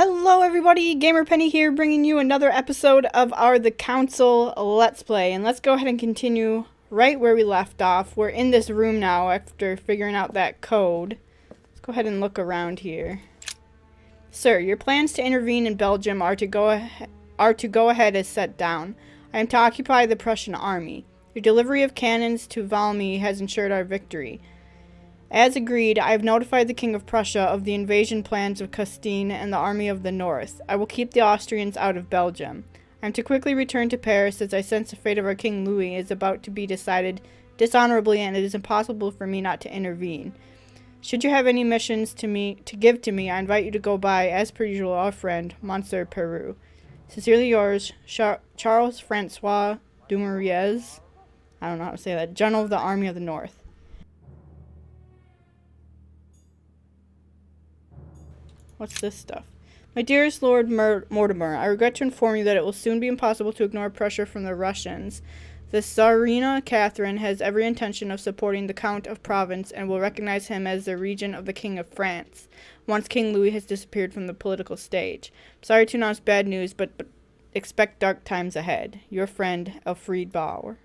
Hello everybody, Gamer Penny here, bringing you another episode of our The Council Let's Play. And let's go ahead and continue right where we left off. We're in this room now after figuring out that code. Let's go ahead and look around here. Sir, your plans to intervene in Belgium are to go ahead as set down. I am to occupy the Prussian army. Your delivery of cannons to Valmy has ensured our victory. As agreed, I have notified the King of Prussia of the invasion plans of Custine and the Army of the North. I will keep the Austrians out of Belgium. I am to quickly return to Paris as I sense the fate of our King Louis is about to be decided dishonorably and it is impossible for me not to intervene. Should you have any missions to give to me, I invite you to go by, as per usual, our friend, Monsieur Peru. Sincerely yours, Charles Francois Dumouriez. I don't know how to say that. General of the Army of the North. What's this stuff? My dearest Lord Mortimer, I regret to inform you that it will soon be impossible to ignore pressure from the Russians. The Tsarina Catherine has every intention of supporting the Count of Provence and will recognize him as the regent of the King of France, once King Louis has disappeared from the political stage. Sorry to announce bad news, but expect dark times ahead. Your friend, Elfriede Bauer.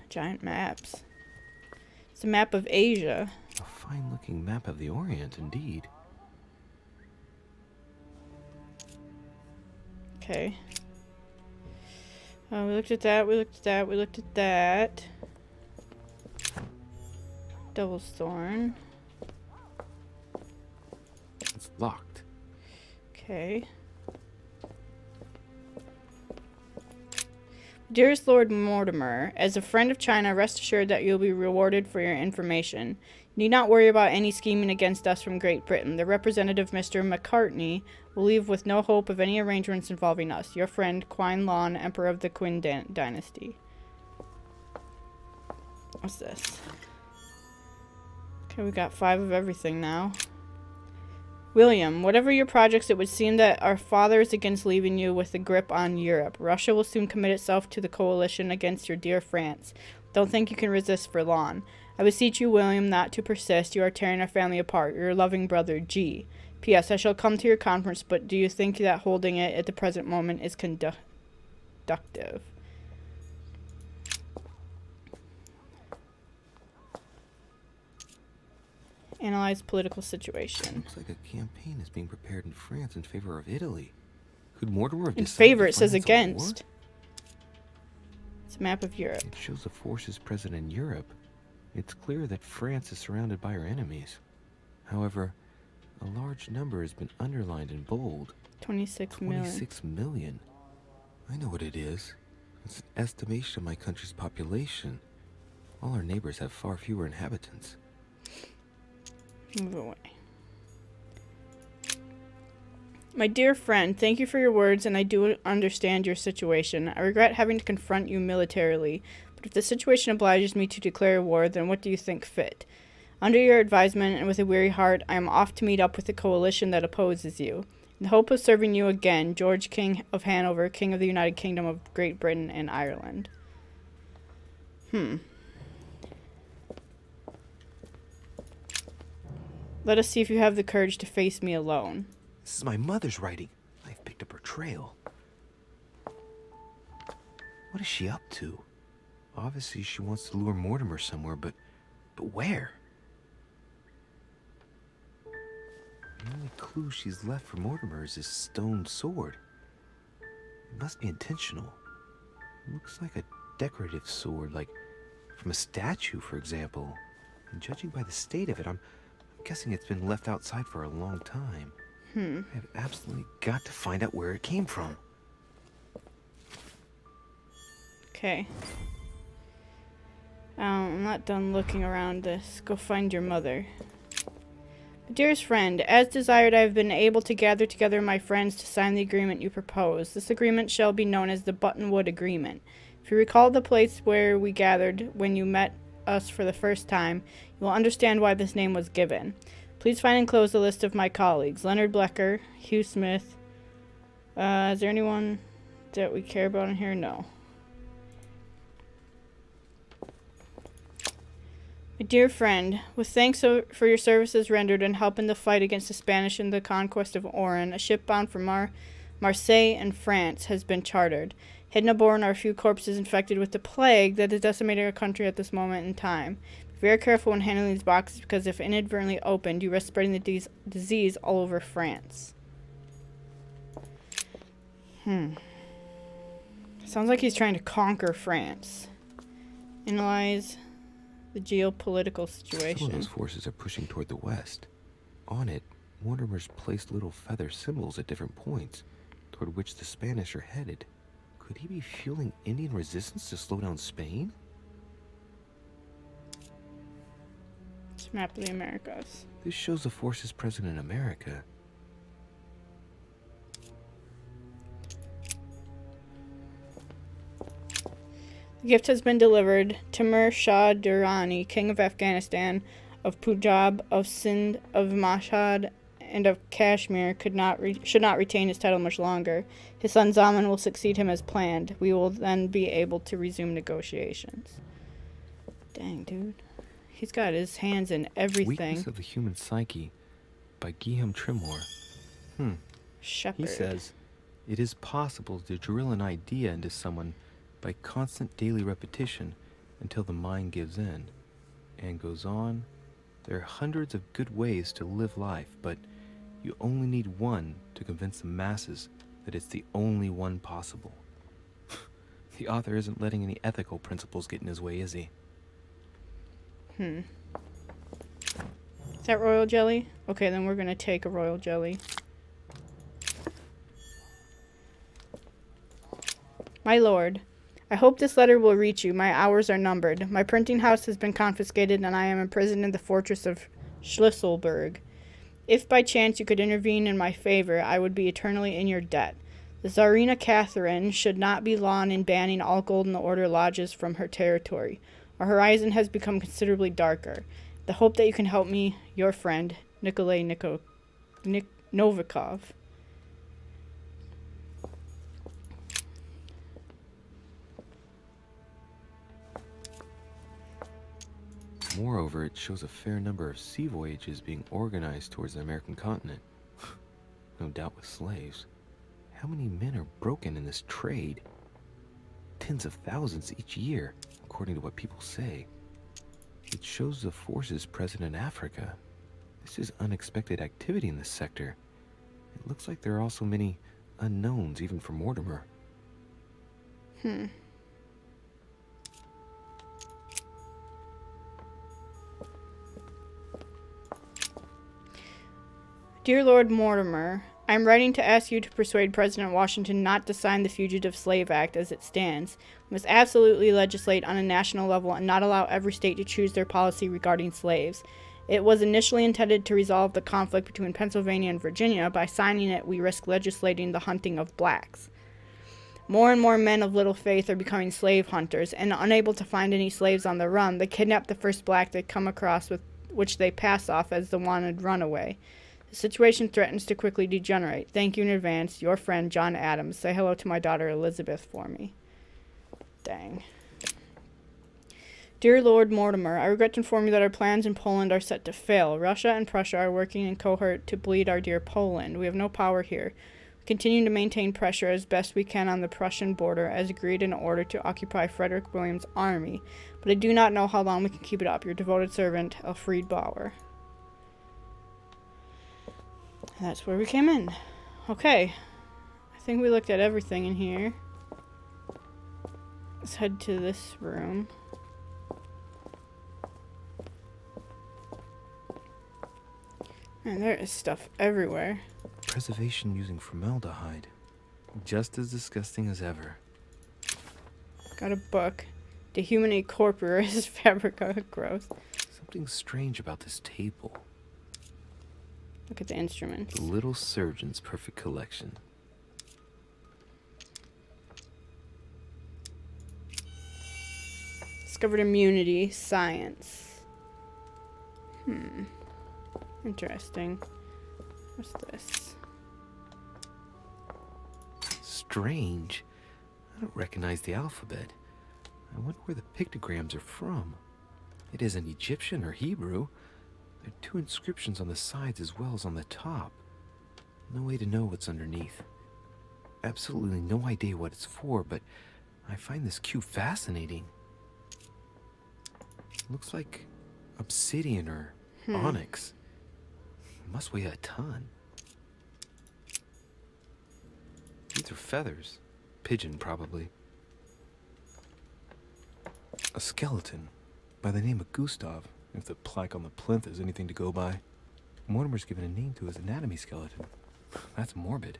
Giant maps. It's a map of Asia. A fine-looking map of the Orient, indeed. Okay. We looked at that, we looked at that, we looked at that. Devil's Thorn. It's locked. Okay. Dearest Lord Mortimer, as a friend of China, rest assured that you'll be rewarded for your information. You need not worry about any scheming against us from Great Britain. The representative, Mr. Macartney, will leave with no hope of any arrangements involving us. Your friend, Quine Lon, Emperor of the Qin Dynasty. What's this? Okay, we got 5 of everything now. William, whatever your projects, it would seem that our father is against leaving you with the grip on Europe. Russia will soon commit itself to the coalition against your dear France. Don't think you can resist for long. I beseech you, William, not to persist. You are tearing our family apart. Your loving brother, G. P.S. I shall come to your conference, but do you think that holding it at the present moment is conductive? Analyze political situation. Looks like a campaign is being prepared in France in favor of Italy. Could Mortimer have in decided favor, to it says finance a against. war? It's a map of Europe. It shows the forces present in Europe. It's clear that France is surrounded by her enemies. However, a large number has been underlined in bold. 26 million. 26 million. I know what it is. It's an estimation of my country's population. All our neighbors have far fewer inhabitants. Move away. My dear friend, thank you for your words, and I do understand your situation. I regret having to confront you militarily, but if the situation obliges me to declare war, then what do you think fit? Under your advisement and with a weary heart, I am off to meet up with the coalition that opposes you. In the hope of serving you again, George, King of Hanover, King of the United Kingdom of Great Britain and Ireland. Let us see if you have the courage to face me alone. This is my mother's writing. I've picked up her trail. What is she up to? Obviously, she wants to lure Mortimer somewhere, but where? The only clue she's left for Mortimer is his stone sword. It must be intentional. It looks like a decorative sword, like from a statue, for example. And judging by the state of it, I'm guessing it's been left outside for a long time. I have absolutely got to find out where it came from. Okay. I'm not done looking around this. Go find your mother. Dearest friend, as desired, I have been able to gather together my friends to sign the agreement you propose. This agreement shall be known as the Buttonwood Agreement. If you recall the place where we gathered when you met us for the first time, you will understand why this name was given. Please find and enclose a list of my colleagues. Leonard Blecker, Hugh Smith. Is there anyone that we care about in here? No. My dear friend, with thanks for your services rendered in helping the fight against the Spanish in the conquest of Oran, a ship bound for Marseille and France has been chartered. Hidden aboard are a few corpses infected with the plague that is decimating our country at this moment in time. Be very careful when handling these boxes because if inadvertently opened, you risk spreading the disease all over France. Sounds like he's trying to conquer France. Analyze the geopolitical situation. Some of those forces are pushing toward the west. On it, Mortimer's placed little feather symbols at different points, toward which the Spanish are headed. Could he be fueling Indian resistance to slow down Spain? It's a map of the Americas. This shows the forces present in America. The gift has been delivered. Timur Shah Durrani, king of Afghanistan, of Punjab, of Sindh, of Mashhad, and of Kashmir, should not retain his title much longer. His son Zaman will succeed him as planned. We will then be able to resume negotiations. Dang, dude. He's got his hands in everything. Weakness of the Human Psyche by Guillaume Trimore. Shepherd. He says, it is possible to drill an idea into someone by constant daily repetition until the mind gives in. And goes on, there are hundreds of good ways to live life, but you only need one to convince the masses that it's the only one possible. The author isn't letting any ethical principles get in his way, is he? Is that royal jelly? Okay, then we're gonna take a royal jelly. My lord, I hope this letter will reach you. My hours are numbered. My printing house has been confiscated and I am imprisoned in the fortress of Schlüsselburg. If by chance you could intervene in my favor, I would be eternally in your debt. The Tsarina Catherine should not be long in banning all Golden Order lodges from her territory. Our horizon has become considerably darker. The hope that you can help me, your friend, Nikolay Novikov. Moreover, it shows a fair number of sea voyages being organized towards the American continent. No doubt with slaves. How many men are broken in this trade? Tens of thousands each year, according to what people say. It shows the forces present in Africa. This is unexpected activity in this sector. It looks like there are also many unknowns even for Mortimer. Dear Lord Mortimer, I am writing to ask you to persuade President Washington not to sign the Fugitive Slave Act as it stands. We must absolutely legislate on a national level and not allow every state to choose their policy regarding slaves. It was initially intended to resolve the conflict between Pennsylvania and Virginia. By signing it, we risk legislating the hunting of blacks. More and more men of little faith are becoming slave hunters, and unable to find any slaves on the run, they kidnap the first black they come across, with which they pass off as the wanted runaway. The situation threatens to quickly degenerate. Thank you in advance, your friend John Adams. Say hello to my daughter Elizabeth for me. Dang. Dear Lord Mortimer, I regret to inform you that our plans in Poland are set to fail. Russia and Prussia are working in cohort to bleed our dear Poland. We have no power here. We continue to maintain pressure as best we can on the Prussian border, as agreed in order to occupy Frederick William's army. But I do not know how long we can keep it up. Your devoted servant, Elfried Bauer. That's where we came in. Okay. I think we looked at everything in here. Let's head to this room. Man, there is stuff everywhere. Preservation using formaldehyde. Just as disgusting as ever. Got a book. Dehumanate corporis fabrica. Gross. Something strange about this table. Look at the instruments. The little surgeon's perfect collection. Discovered immunity. Science. Interesting. What's this? Strange. I don't recognize the alphabet. I wonder where the pictograms are from. It isn't Egyptian or Hebrew. There are 2 inscriptions on the sides as well as on the top. No way to know what's underneath. Absolutely no idea what it's for, but I find this cube fascinating. Looks like obsidian or onyx. It must weigh a ton. These are feathers. Pigeon, probably. A skeleton by the name of Gustav, if the plaque on the plinth is anything to go by. Mortimer's given a name to his anatomy skeleton. That's morbid.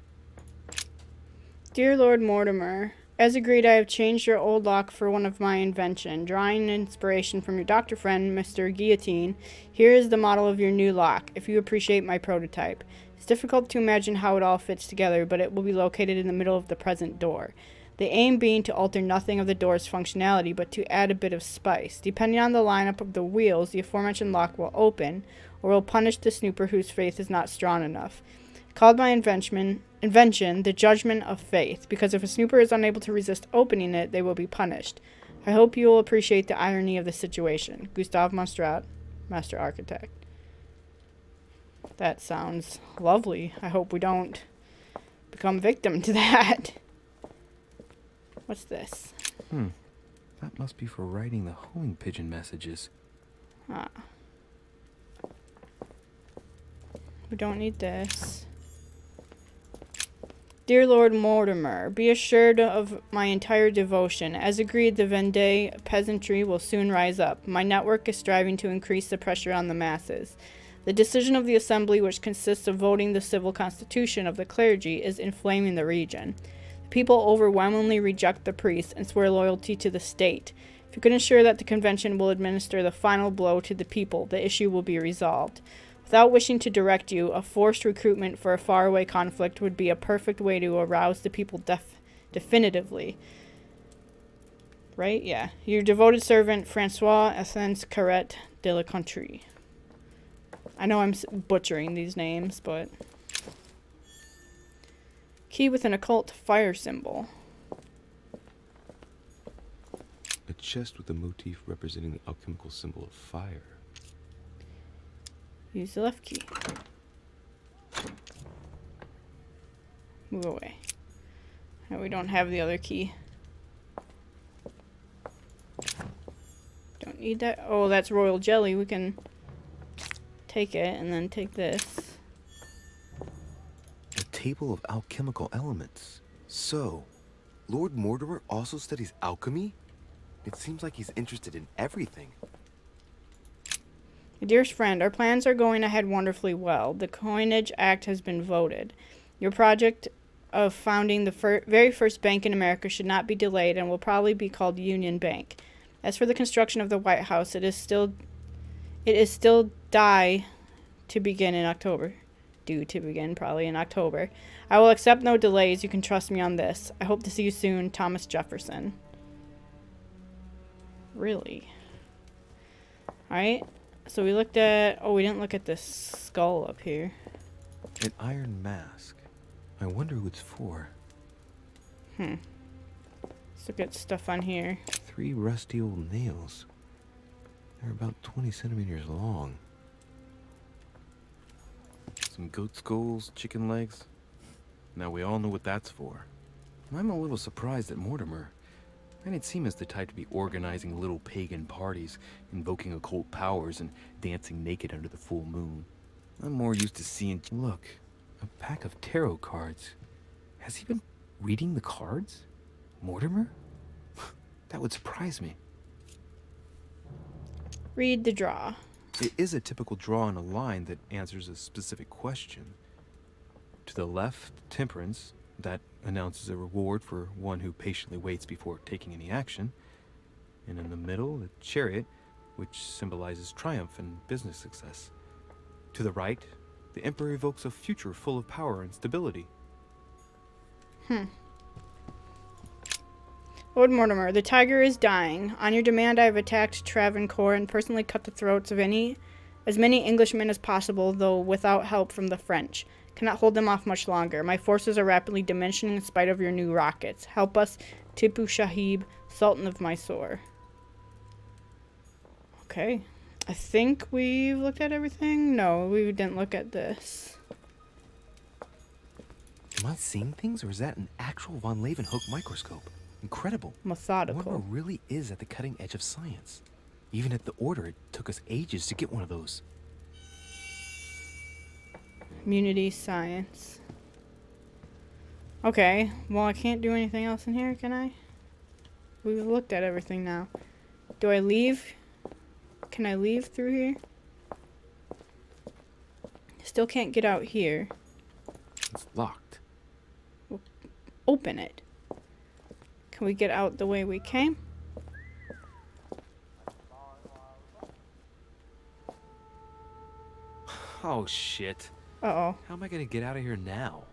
Dear Lord Mortimer, as agreed, I have changed your old lock for one of my invention. Drawing inspiration from your doctor friend, Mr. Guillotine, here is the model of your new lock, if you appreciate my prototype. It's difficult to imagine how it all fits together, but it will be located in the middle of the present door. The aim being to alter nothing of the door's functionality, but to add a bit of spice. Depending on the lineup of the wheels, the aforementioned lock will open, or will punish the snooper whose faith is not strong enough. Called my invention the judgment of faith, because if a snooper is unable to resist opening it, they will be punished. I hope you will appreciate the irony of the situation. Gustave Monstrat, Master Architect. That sounds lovely. I hope we don't become victim to that. What's this? That must be for writing the homing pigeon messages. Ah. We don't need this. Dear Lord Mortimer, be assured of my entire devotion. As agreed, the Vendée peasantry will soon rise up. My network is striving to increase the pressure on the masses. The decision of the Assembly, which consists of voting the civil constitution of the clergy, is inflaming the region. The people overwhelmingly reject the priests and swear loyalty to the state. If you can ensure that the convention will administer the final blow to the people, the issue will be resolved. Without wishing to direct you, a forced recruitment for a faraway conflict would be a perfect way to arouse the people definitively. Right? Yeah. Your devoted servant, Francois Essence Carrette de la Contrie. I know I'm butchering these names, but... Key with an occult fire symbol. A chest with a motif representing the alchemical symbol of fire. Use the left key. Move away. No, we don't have the other key. Don't need that. Oh, that's royal jelly. We can take it and then take this. A table of alchemical elements. So, Lord Mortimer also studies alchemy? It seems like he's interested in everything. My dearest friend, our plans are going ahead wonderfully well. The Coinage Act has been voted. Your project of founding the very first bank in America should not be delayed and will probably be called Union Bank. As for the construction of the White House, it is still due to begin probably in October. I will accept no delays. You can trust me on this. I hope to see you soon, Thomas Jefferson. Really? Alright. So we looked at... Oh, we didn't look at this skull up here. An iron mask. I wonder who it's for. Let's look at stuff on here. 3 rusty old nails. They're about 20 centimeters long. Some goat skulls, chicken legs. Now we all know what that's for. I'm a little surprised at Mortimer. I didn't seem as the type to be organizing little pagan parties, invoking occult powers, and dancing naked under the full moon. I'm more used to seeing... Look, a pack of tarot cards. Has he been reading the cards? Mortimer? That would surprise me. Read the draw. It is a typical draw in a line that answers a specific question. To the left, temperance. That announces a reward for one who patiently waits before taking any action. And in the middle, the chariot, which symbolizes triumph and business success. To the right, the emperor evokes a future full of power and stability. Lord Mortimer, the tiger is dying. On your demand, I have attacked Travancore and personally cut the throats of as many Englishmen as possible, though without help from the French. Cannot hold them off much longer. My forces are rapidly diminishing in spite of your new rockets. Help us, Tipu Sahib, Sultan of Mysore. Okay. I think we've looked at everything. No, we didn't look at this. Am I seeing things, or is that an actual von Leeuwenhoek microscope? Incredible. Methodical. Mortimer really is at the cutting edge of science. Even at the Order, it took us ages to get one of those. Immunity science. Okay, well, I can't do anything else in here, can I? We've looked at everything now. Do I leave? Can I leave through here? Still can't get out here. It's locked. We'll open it. Can we get out the way we came? Oh, shit. Uh-oh. How am I gonna get out of here now?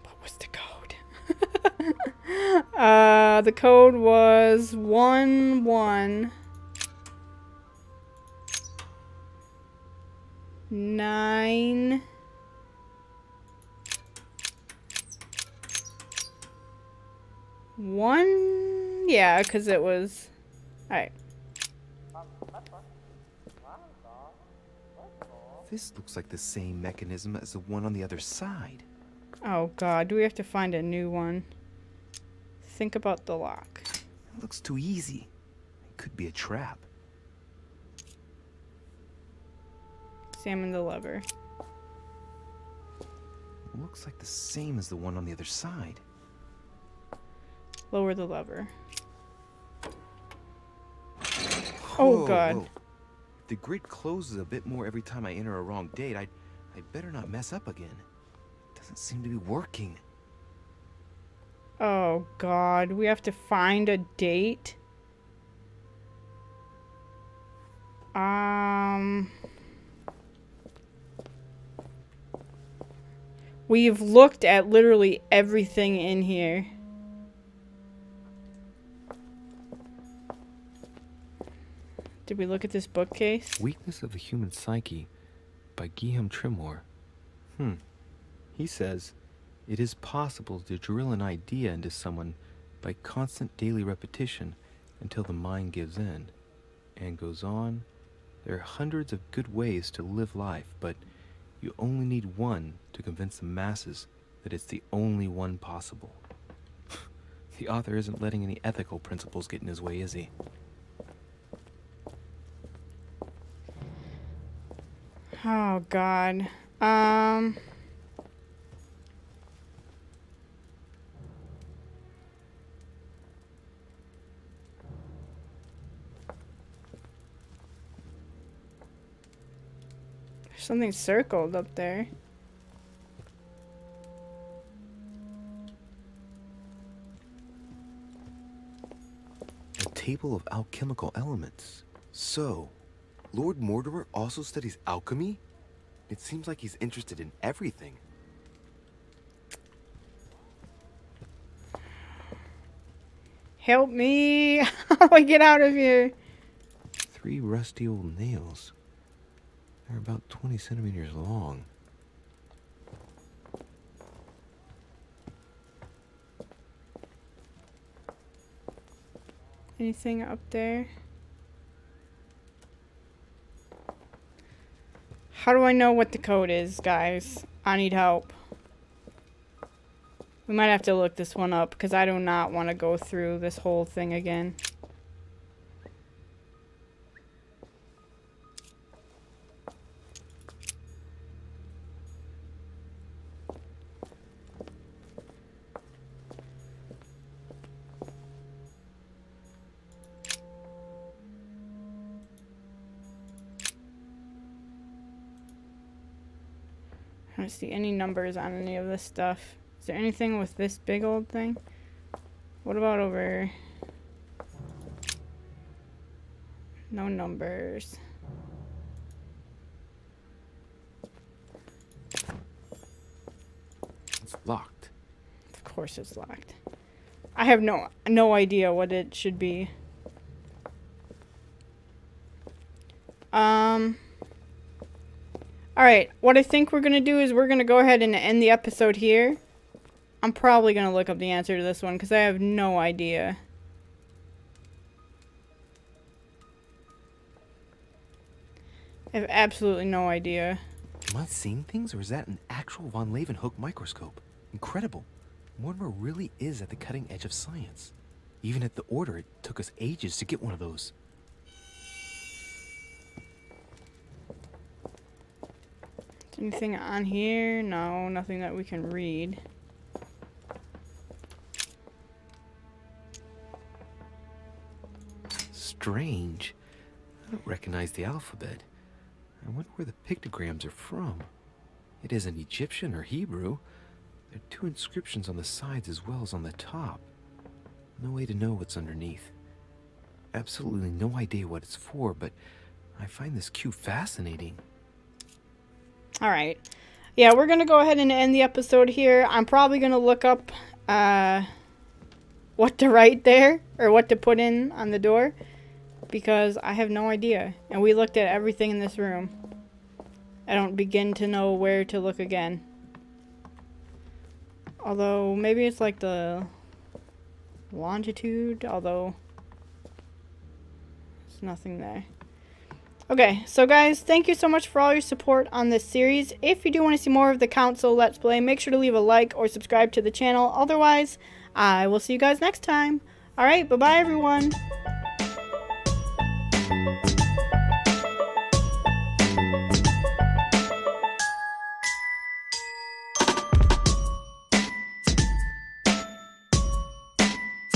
What was the code? The code was 119. Yeah, because it was... Alright. This looks like the same mechanism as the one on the other side. Oh god, do we have to find a new one? Think about the lock. It looks too easy. It could be a trap. Examine the lever. It looks like the same as the one on the other side. Lower the lever. Oh Whoa, god. whoa. If the grid closes a bit more every time I enter a wrong date, I'd better not mess up again. It doesn't seem to be working. Oh god, we have to find a date. We've looked at literally everything in here. Did we look at this bookcase? Weakness of the Human Psyche by Guillaume Trimore. He says, it is possible to drill an idea into someone by constant daily repetition until the mind gives in. And goes on, there are hundreds of good ways to live life, but you only need one to convince the masses that it's the only one possible. The author isn't letting any ethical principles get in his way, is he? Oh god. There's something circled up there. A table of alchemical elements. So, Lord Mortimer also studies alchemy? It seems like he's interested in everything. Help me! How do I get out of here? 3 rusty old nails. They're about 20 centimeters long. Anything up there? How do I know what the code is, guys? I need help. We might have to look this one up because I do not want to go through this whole thing again. I don't see any numbers on any of this stuff. Is there anything with this big old thing? What about over? No numbers. It's locked. Of course it's locked. I have no idea what it should be. Alright, what I think we're going to do is we're going to go ahead and end the episode here. I'm probably going to look up the answer to this one because I have no idea. I have absolutely no idea. Am I seeing things, or is that an actual von Leeuwenhoek microscope? Incredible. Mortimer really is at the cutting edge of science. Even at the Order, it took us ages to get one of those. Is anything on here? No, nothing that we can read. Strange. I don't recognize the alphabet. I wonder where the pictograms are from. It isn't Egyptian or Hebrew. There are 2 inscriptions on the sides as well as on the top. No way to know what's underneath. Absolutely no idea what it's for, but I find this cue fascinating. Alright. Yeah, we're going to go ahead and end the episode here. I'm probably going to look up what to write there, or what to put in on the door, because I have no idea. And we looked at everything in this room. I don't begin to know where to look again. Although, maybe it's like the longitude, although there's nothing there. Okay, so guys, thank you so much for all your support on this series. If you do want to see more of the Council Let's Play, make sure to leave a like or subscribe to the channel. Otherwise, I will see you guys next time. Alright, bye-bye everyone.